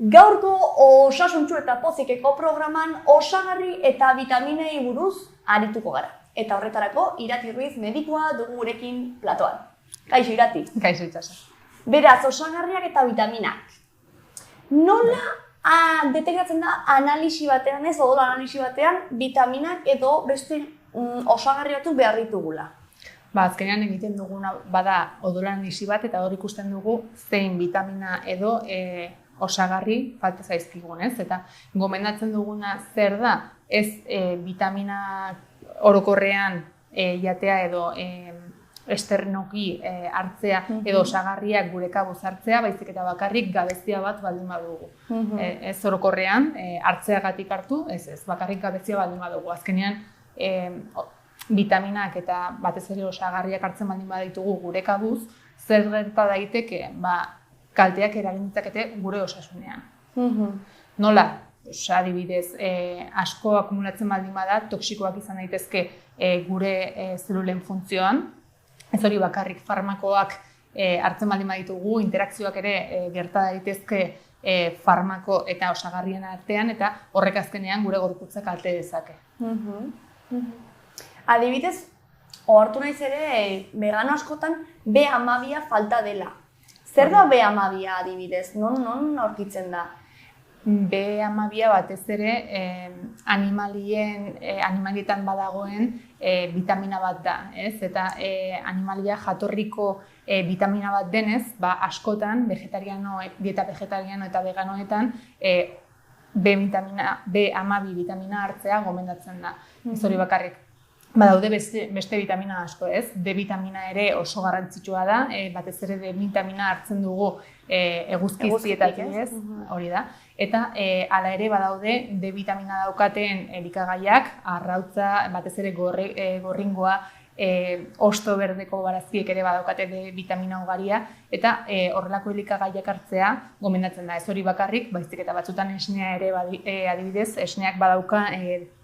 Gaurko osasuntsu eta pozikeko programan osagarri eta vitaminei buruz arituko gara. Eta horretarako Irati Ruiz medikua dugu gurekin platoan. Kaixo Irati. Kaixo itxasa. Beraz, osagarriak eta vitaminak. Nola detektatzen da analisi batean, odol analisi batean, vitaminak edo beste osagarri batzuk behar ditugula? Azkenean egiten duguna bada odol analisi bat eta hor ikusten dugu zein vitamina edo osagarri falta zaizkigun, ez? Eta gomendatzen duguna zer da, ez vitamina orokorrean jatea edo esternoki hartzea edo osagarriak gure kabuz hartzea, baizik eta bakarrik gabezia bat baldin badugu. Ez orokorrean hartzeagatik hartu, ez, bakarrik gabezia baldin badugu. Azkenean vitaminak eta batez ere osagarriak hartzen baldin baditugu gure kabuz, zer gerta daiteke, kalteak eragin ditzakete gure osasunean. Nola? Adibidez, asko akumulatzen baldin bada, toksikoak izan daitezke gure zelulen funtzioan. Ez hori bakarrik farmakoak hartzen baldin baditugu, interakzioak ere gerta daitezke farmako eta osagarrien artean, eta horrek azkenean gure gorputza kalte dezake. Adibidez, ohartu naiz ere, vegano askotan B12 falta dela. Zer da B12 adibidez? Non aurkitzen da? B12 batez ere animalietan badagoen vitamina bat da, ez? Eta animalia jatorriko vitamina bat denez, askotan dieta vegetariano eta veganoetan B12 vitamina hartzea gomendatzen da. Ez hori bakarrik. Badaude beste vitamina asko, ez? D vitamina ere oso garrantzitsua da, batez ere D vitamina hartzen dugu eguzkizietatik, ez? Hori da. Eta hala ere badaude D vitamina daukaten elikagaiak, arrautza, batez ere gorringoa, hosto berdeko barazkiek ere badaukate D vitamina ugaria, eta horrelako elikagaiak hartzea gomendatzen da. Ez hori bakarrik, baizik eta batzutan esnea ere adibidez, esneak badauka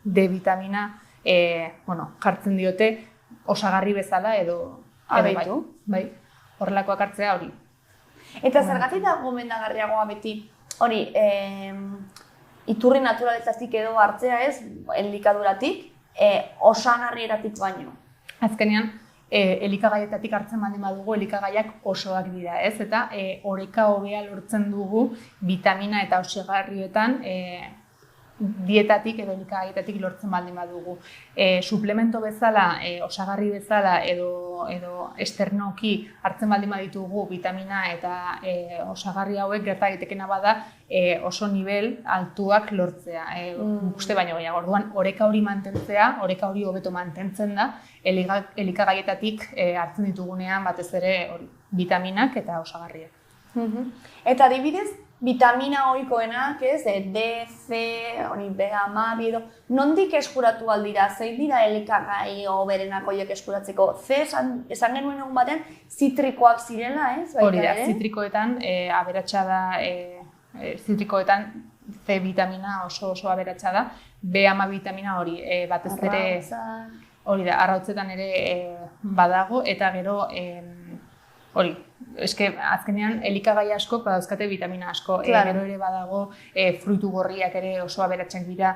D vitamina jartzen diote osagarri bezala edo bai, horrelakoak hartzea hori. Eta zergatik da gomendagarriagoa beti hori iturri naturaletatik edo hartzea ez, elikaduratik, osagarrietatik baino? Azkenean, elikagaietatik hartzen baldin badugu, elikagaiak osoak dira, ez? Eta oreka hobea lortzen dugu vitamina eta osagarrietan dietatik edo elikagaietatik lortzen baldin badugu. Suplemento bezala, osagarri bezala edo esternoki hartzen baldin baditugu vitamina eta osagarri hauek gerta egitekeena bada oso nivel altuak lortzea. Uste baino gehiago, orduan oreka hori mantentzea, oreka hori hobeto mantentzen da elikagaietatik hartzen ditugunean batez ere vitaminak eta osagarriak. Eta adibidez, vitamina ohikoenak, ez, D, C, B12 edo, nondik eskuratu aldira, zein dira elikagai hoberenak horiek eskuratzeko? C, esan genuen egun batean, zitrikoak zirela, ez? Hori da, zitrikoetan aberatsa da, zitrikoetan C vitamina oso aberatsa da, B12 vitamina hori batez ere, hori da, arrautzetan ere badago, eta gero hori, eske azkenean elikagai asko badauzkate vitamina asko, gero ere badago fruitu gorriak ere oso aberatsak dira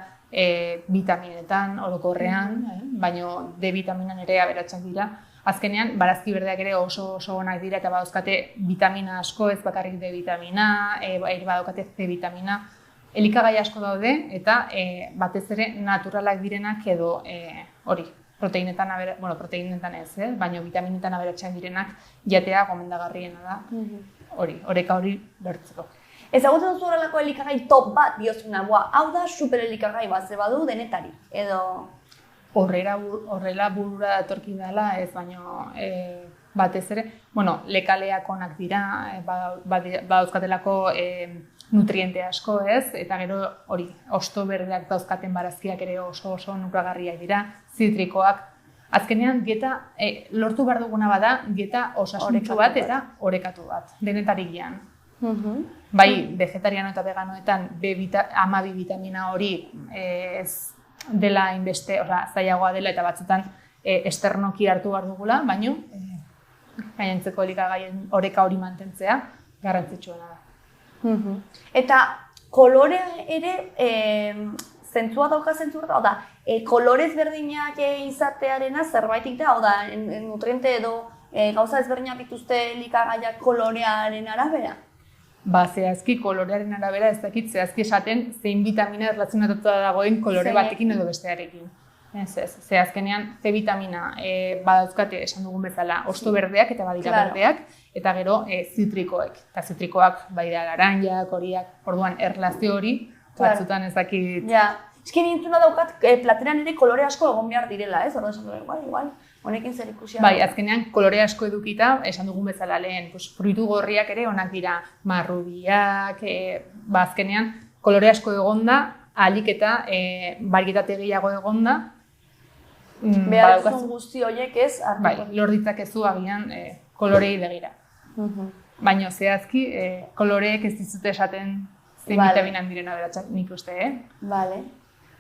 vitaminetan, orokorrean, baina D vitaminan ere aberatsak dira. Azkenean, barazki berdeak ere oso onak dira eta badauzkate vitamina asko, ez bakarrik D vitamina, badaukate C vitamina. Elikagai asko daude eta batez ere naturalak direnak edo hori. Proteinetan ez, baina vitaminetan aberatsak direnak jatea gomendagarriena da, oreka hori lortzeko. Ezagutzen duzu horrelako elikagai top bat diozuna, hau da super elikagai bat, ze badu denetari, edo... Horrela burura datorkin dela, ez baino batez ere, lekaleak onak dira, badauzkatelako nutriente asko, ez? Eta gero hori, hosto berdeak dauzkaten barazkiak ere oso nukagarriak dira, zitrikoak. Azkenean, dieta, lortu behar duguna bada, dieta osasuntsu bat eta orekatu bat, denetarikian. Bai, vegetariano eta veganoetan B12 vitamina hori ez dela inbeste, zailagoa dela eta batzutan esternoki hartu behar dugula, baina gainontzeko elikagaien oreka hori mantentzea garrantzitsuena da. Eta kolore ere zentzua dauka hau da, kolorez berdinak izatearena zerbaitik da, hau da, nutriente edo gauza ezberdinak dituzte elikagaiak kolorearen arabera? Zehazki kolorearen arabera ez dakit zehazki esaten zein vitamina erlazionatuta dagoen kolore batekin edo bestearekin. Zehazkenean C vitamina badauzkate esan dugun bezala hosto berdeak eta badira berdeak, eta gero zitrikoek. Eta zitrikoak badira laranjak, horiak, orduan erlazio hori batzutan ez dakit. Eski nintzuna daukat plateran ere kolore asko egon behar direla, ez? Orduan, igual, honekin zer ikusia. Azkenean kolore asko edukita, esan dugun bezala lehen, fruitu gorriak ere onak dira, marrubiak, azkenean kolore asko egonda, ahalik eta barietate gehiago egonda. Behar duzun guzti horiek ez? Lor ditzakezu agian kolorei begira. Baina zehazki koloreek ez dizute esaten zein vitaminan diren aberatsak nik uste, Bale.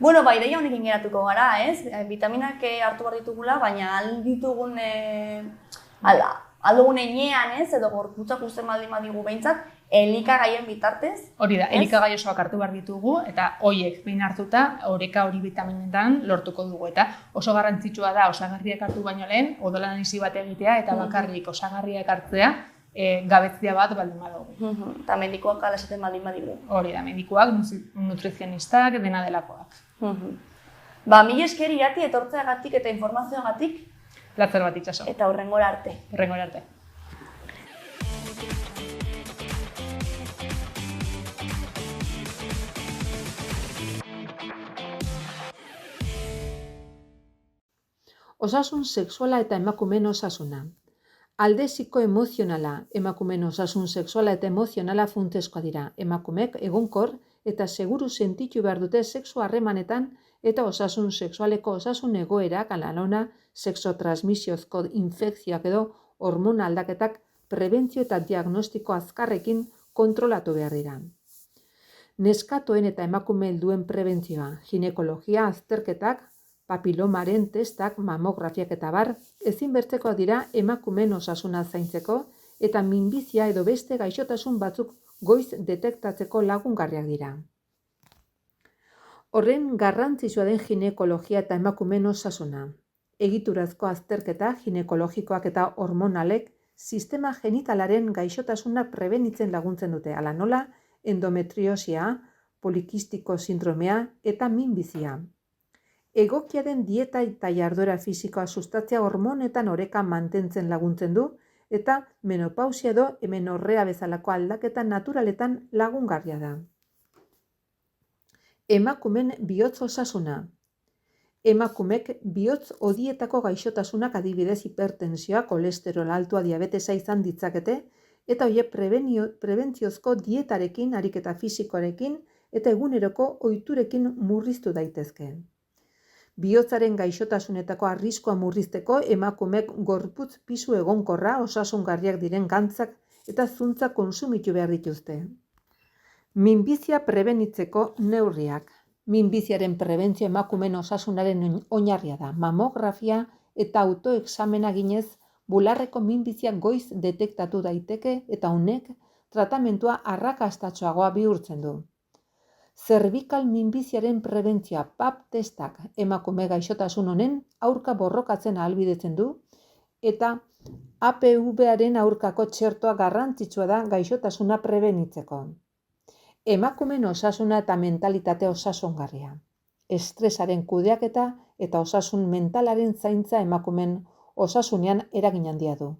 Bueno, ideia honekin geratuko gara, ez? Vitaminak hartu behar ditugula, baina alditugun aldugun enean, ez? Edo gorputzak usten baldin badigu behintzat, elikagaien bitartez. Hori da, elikagai osoak hartu behar ditugu, eta horiek behin hartuta, oreka hori vitaminetan lortuko dugu. Eta oso garrantzitsua da osagarriak hartu baino lehen, odola analisi bat egitea, eta bakarrik osagarriak hartzea, gabetzia bat baldin badugu. Eta medikoak ala esaten baldin badigu. Hori da, medikoak, nutrizionistak, dena delakoak. Mila esker Irati etortzeagatik eta informazioagatik. Plazer bat itxaso. Eta hurrengora arte. Hurrengora arte. Osasun sexuala eta emakumeen osasuna. Alde psikoemozionala, emakumeen osasun sexuala eta emozionala funtsezkoa dira. Emakumeek egonkor eta seguru sentitu behar dute sexu harremanetan eta osasun sexualeko osasun egoerak, alalona, sexotransmisiozko infekzioak edo hormona aldaketak prebentzio eta diagnostiko azkarrekin kontrolatu behar dira. Neskatoen eta emakume helduen prebentzioa, ginekologia azterketak, papilomaren testak, mamografiak eta bar, ezinbertzekoak dira emakumeen osasuna zaintzeko eta minbizia edo beste gaixotasun batzuk goiz detektatzeko lagungarriak dira. Horren garrantzitsua den ginekologia eta emakumeen osasuna. Egiturazko azterketa ginekologikoak eta hormonalek sistema genitalaren gaixotasunak prebenitzen laguntzen dute, hala nola endometriosia, polikistiko sindromea eta minbizia. Egokia den dieta eta jarduera fisikoa sustatzea hormonetan oreka mantentzen laguntzen du eta menopausia edo hemenorrea bezalako aldaketa naturaletan lagungarria da. Emakumeen bihotz osasuna. Emakumek bihotz hodietako gaixotasunak adibidez hipertensioa, kolesterol altua, diabetesa izan ditzakete eta horiek prebentziozko dietarekin, ariketa fisikoarekin eta eguneroko ohiturekin murriztu daitezke. Bihotzaren gaixotasunetako arriskua murrizteko emakumek gorputz pisu egonkorra, osasungarriak diren gantzak eta zuntzak kontsumitu behar dituzte. Minbizia prebenitzeko neurriak. Minbiziaren prebentzio emakumeen osasunaren oinarria da. Mamografia eta autoexamena ginez bularreko minbizia goiz detektatu daiteke eta honek tratamentua arrakastatsuagoa bihurtzen du. Zerbikal minbiziaren prebentzioa PAP testak emakume gaixotasun honen aurka borrokatzen ahalbidetzen du eta APV-aren aurkako txertoa garrantzitsua da gaixotasuna prebenitzeko. Emakumeen osasuna eta mentalitate osasungarria. Estresaren kudeaketa eta osasun mentalaren zaintza emakumeen osasunean eragin handia du.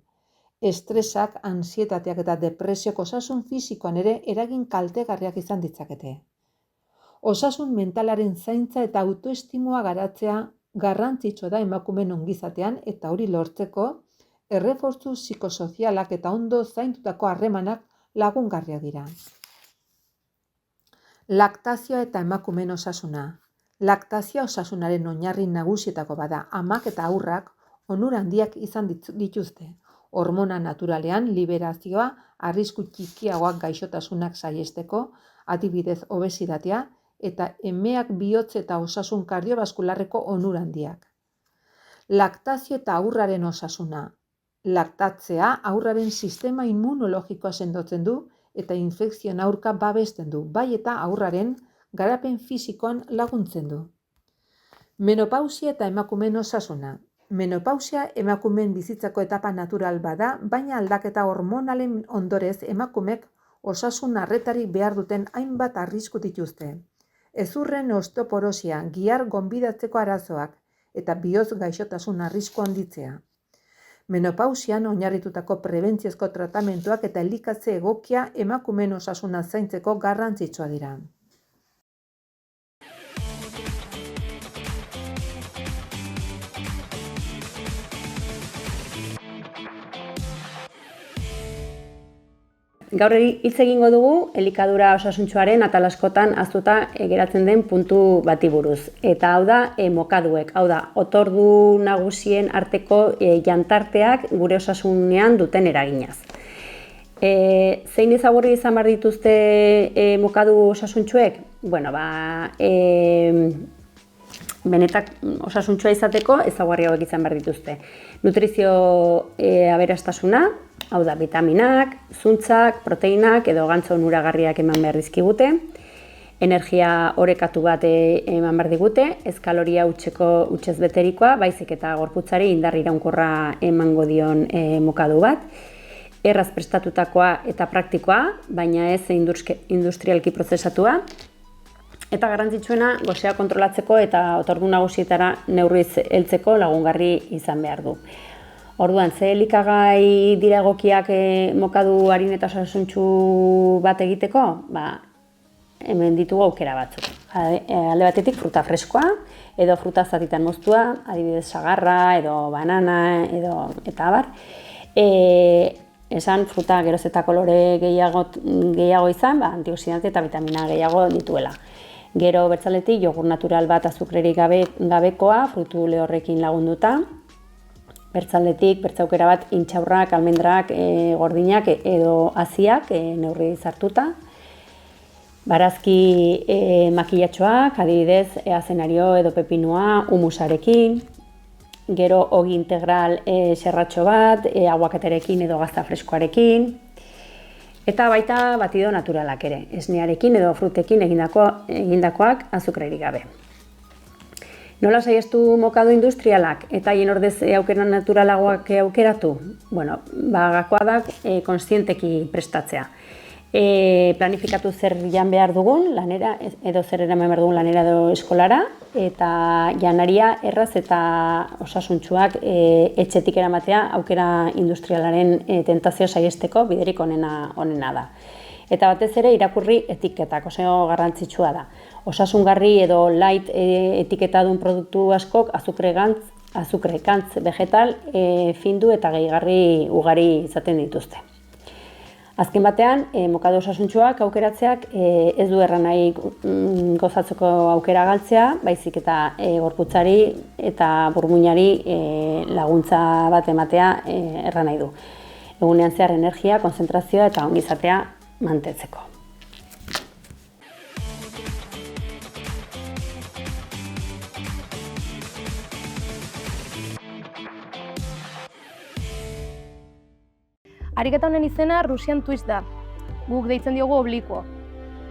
Estresak, antsietateak eta depresiok osasun fisikoan ere eragin kaltegarriak izan ditzakete. Osasun mentalaren zaintza eta autoestimua garatzea garrantzitsua da emakumeen ongizatean eta hori lortzeko errefortzu psikosozialak eta ondo zaintutako harremanak lagungarriak dira. Laktazioa eta emakumeen osasuna. Laktazioa osasunaren oinarri nagusietako bada. Amak eta haurrak onura handiak izan dituzte. Hormona naturalean liberazioa arrisku txikiagoak gaixotasunak saihesteko, adibidez obesitatea, eta emeak bihotz eta osasun kardiobaskularreko onura handiak. Laktazio eta haurraren osasuna. Laktatzea haurraren sistema immunologikoa sendotzen du eta infekzioen aurka babesten du, bai eta haurraren garapen fisikoan laguntzen du. Menopausia eta emakumeen osasuna. Menopausia emakumeen bizitzako etapa natural bada, baina aldaketa hormonalen ondorez emakumek osasun arretarik behar duten hainbat arrisku dituzte. Hezurren osteoporosia, gihar gonbidatzeko arazoak eta bihotz gaixotasun arrisku handitzea. Menopausian oinarritutako prebentziozko tratamenduak eta elikatze egokia emakumeen osasuna zaintzeko garrantzitsua dira. Gaur hitz egingo dugu elikadura osasuntsuaren atal askotan ahaztuta geratzen den puntu bati buruz. Eta hau da mokaduek, hau da otordu nagusien arteko jantarteak gure osasunean duten eraginaz. Zein ezaugarri izan behar dituzte mokadu osasuntsuek? Bueno, benetak osasuntsua izateko ezaugarri hauek izan behar dituzte. Nutrizio aberastasuna, hau da, vitaminak, zuntzak, proteinak edo gantzo onuragarriak eman behar dizkigute, energia orekatu bat eman behar digute, ez kaloria hutsez beterikoa, baizik eta gorputzari indar iraunkorra emango dion mokadu bat, erraz prestatutakoa eta praktikoa, baina ez industrialki prozesatua, eta garrantzitsuena gosea kontrolatzeko eta otordu nagusietara neurriz heltzeko lagungarri izan behar du. Orduan, ze elikagai dira egokiak mokadu harin eta osasuntsu bat egiteko? Hemen ditugu aukera batzuk. Alde batetik fruta freskoa, edo fruta zatitan moztua, adibidez sagarra, edo banana, eta abar. Esan fruta geroz eta kolore gehiago izan, antioxidante eta vitamina gehiago dituela. Gero bertzaletik jogur natural bat azukrerik gabekoa, frutu lehorrekin lagunduta. Bertzaldetik, bertzaukera bat intxaurrak, almendrak, gordinak edo haziak neurri sartuta. Barazki makilatxoak, adibidez, azenario edo pepinua, humusarekin. Gero ogi integral serratxo bat, aguakaterekin edo gazta freskoarekin. Eta baita batido naturalak ere, esnearekin edo frutekin egindakoak azukrerik gabe. Nola saiestu mokadu industrialak eta haien ordez aukera naturalagoak aukeratu? Bueno, gakoa da kontzienteki prestatzea. Planifikatu zer jan behar dugun, lanera, edo zer eraman behar dugun lanera edo eskolara, eta janaria erraz eta osasuntsuak etxetik eramatea aukera industrialaren tentazio saiesteko biderik onena da. Eta batez ere irakurri etiketak, oso garrantzitsua da. Osasungarri edo light etiketadun produktu askok azukre gantz vegetal findu eta gehigarri ugari izaten dituzte. Azken batean, mokadu osasuntsuak aukeratzeak ez du erran nahi gozatzeko aukera galtzea, baizik eta gorputzari eta burmuinari laguntza bat ematea erran nahi du. Egunean zehar energia, konzentrazioa eta ongizatea mantentzeko. Ariketa honen izena Russian Twist da. Guk deitzen diogu oblikuo.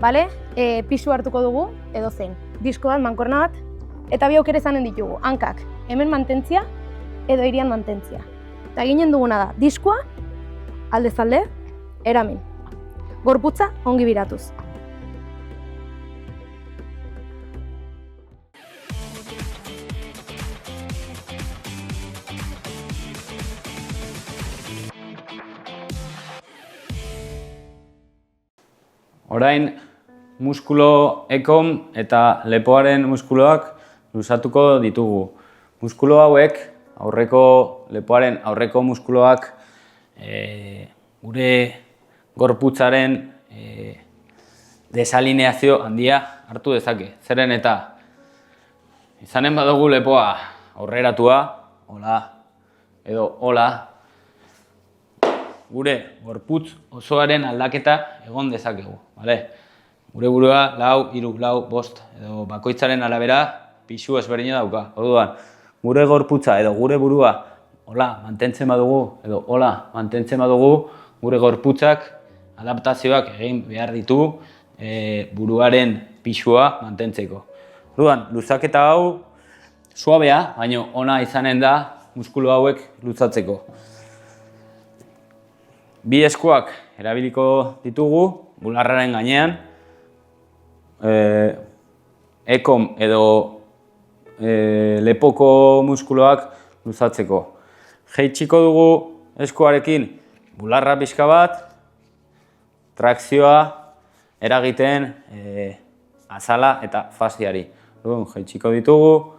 Bale? Pisu hartuko dugu, edo zein. Disko bat, mankorna bat, eta bi aukera izanen ditugu. Hankak, hemen mantentzia, edo irian mantentzia. Eta ginen duguna da, diskoa, aldez alde, eramin. Gorputza ongi biratuz. Orain, muskulo ekon eta lepoaren muskuloak luzatuko ditugu. Muskulo hauek, lepoaren aurreko muskuloak gure gorputzaren desalineazio handia hartu dezake. Zeren eta izanen badugu lepoa aurreratua, hola, edo hola, gure gorputz osoaren aldaketa egon dezakegu. Gure burua lau, hiru, lau, bost, edo bakoitzaren arabera pisu ezberdina dauka. Orduan, gure gorputza edo gure burua hola mantentzen badugu, edo hola mantentzen badugu, gure gorputzak adaptazioak egin behar ditu buruaren pisua mantentzeko. Orduan, luzaketa hau suabea, baina ona izanen da muskulu hauek luzatzeko. Bi eskuak erabiliko ditugu bularraren gainean, ekom edo lepoko muskuloak luzatzeko. Jaitsiko dugu eskuarekin bularra pixka bat, trakzioa eragiten azala eta fasziari. Jaitsiko ditugu,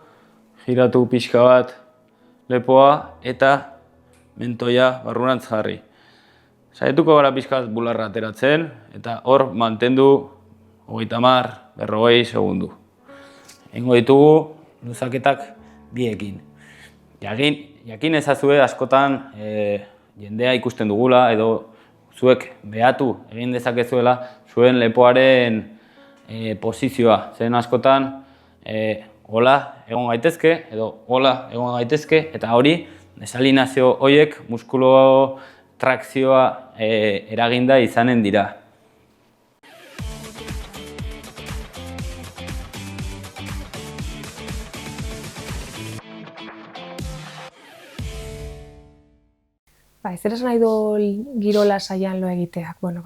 giratu pixka bat lepoa eta mentoia barrurantz jarri. Saietuko gara pixka bat bularra ateratzen eta hor mantendu 30-40 segundu. Egingo ditugu luzaketak biekin. Jakin ezazue askotan jendea ikusten dugula edo zuek behatu egin dezakezuela zuen lepoaren posizioa. Zen askotan hola egon gaitezke edo hola egon gaitezke eta hori desalinazio horiek muskulo trakzioa eraginda izanen dira. Zer esan nahi du girola saian lo egiteak? Bueno,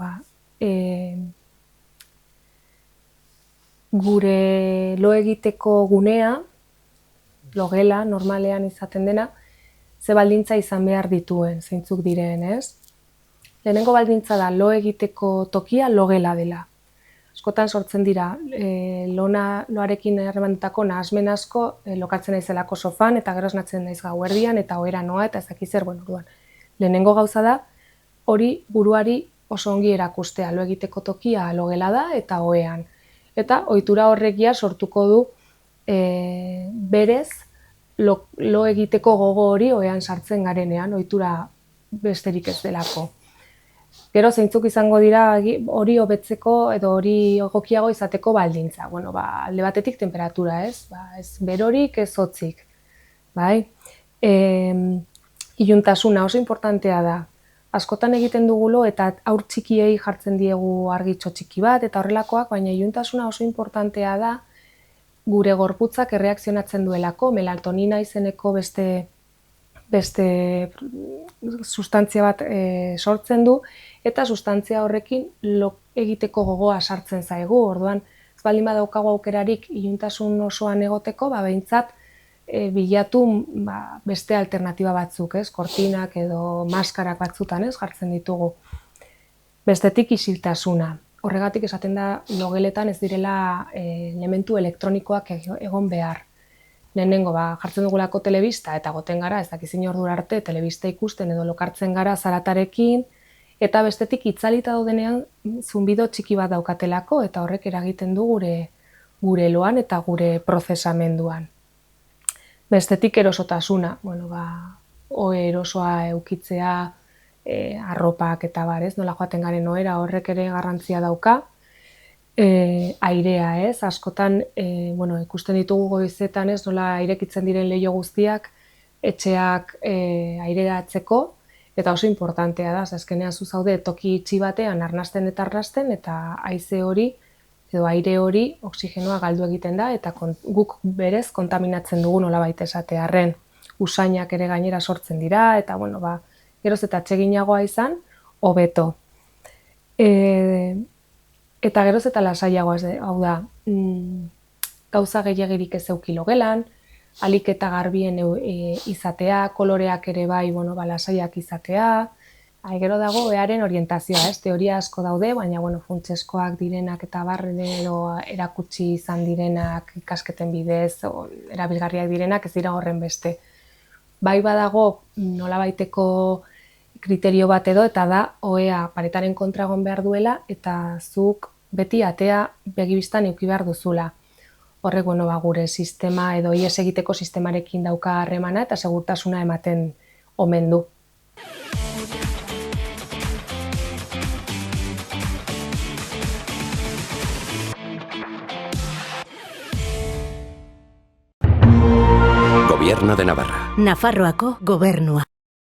gure lo egiteko gunea, logela, normalean izaten dena, ze baldintza izan behar dituen, zeintzuk diren, ez? Lehenengo baldintza da, lo egiteko tokia logela dela. Askotan sortzen dira, loarekin harremandutako nahasmen asko lokatzen naizelako sofan, eta gero esnatzen naiz gauerdian, eta ohera noa, eta ez dakiz zer, orduan. Lehenengo gauza da, hori buruari oso ongi erakustea, lo egiteko tokia logela da eta ohean. Eta ohitura horrekia sortuko du berez lo egiteko gogo hori ohean sartzen garenean, ohitura besterik ez delako. Gero zeintzuk izango dira hori hobetzeko edo hori egokiago izateko baldintza. Bueno, alde batetik temperatura, ez? Ez berorik, ez hotzik. Bai? Iluntasuna oso importantea da. Askotan egiten dugulo eta haur txikiei jartzen diegu argitxo txiki bat eta horrelakoak, baina iluntasuna oso importantea da gure gorputzak erreakzionatzen duelako, melatonina izeneko beste sustantzia bat sortzen du, eta sustantzia horrekin lo egiteko gogoa sartzen zaigu. Orduan, ez baldin badaukagu aukerarik iluntasun osoan egoteko, behintzat bilatu beste alternatiba batzuk, kortinak edo maskarak batzutan jartzen ditugu. Bestetik isiltasuna. Horregatik esaten da logeletan ez direla elementu elektronikoak egon behar. Lehenengo, jartzen dugulako telebista eta goten gara, ez dakizin ordura arte, telebista ikusten edo lokartzen gara zaratarekin, eta bestetik itzalita daudenean zunbido txiki bat daukatelako, eta horrek eragiten du gure loan eta gure prozesamenduan. Bestetik erosotasuna, erosoa eukitzea, arropak eta barez, nola joaten garen ohera horrek ere garrantzia dauka. Airea, ez? Askotan, ikusten ditugu goizetan, ez? Nola irekitzen diren leiho guztiak, etxeak aireatzeko, eta oso importantea da, azkenean zu zaude toki itxi batean arnasten eta arnasten, eta haize hori, edo aire hori oxigenoa galdu egiten da, eta guk berez kontaminatzen dugu nolabait esatearren. Usainak ere gainera sortzen dira, eta geroz eta atseginagoa izan, hobeto. Eta geroz eta lasaiagoa, hau da, gauza gehiagirik ez euki logelan, alik eta garbien izatea, koloreak ere bai, lasaiak izatea. Gero dago earen orientazioa, teoria asko daude, baina funtseskoak direnak eta barren edo erakutsi izan direnak ikasketen bidez, erabilgarriak direnak ez dira horren beste. Bai badago nolabaiteko kriterio bat edo, eta da ohea paretaren kontra egon behar duela, eta zuk beti atea begibistan eduki behar duzula. Horrek gure sistema edo ihes egiteko sistemarekin dauka harremana eta segurtasuna ematen omen du. Gobierno de Navarra. Nafarroako gobernua.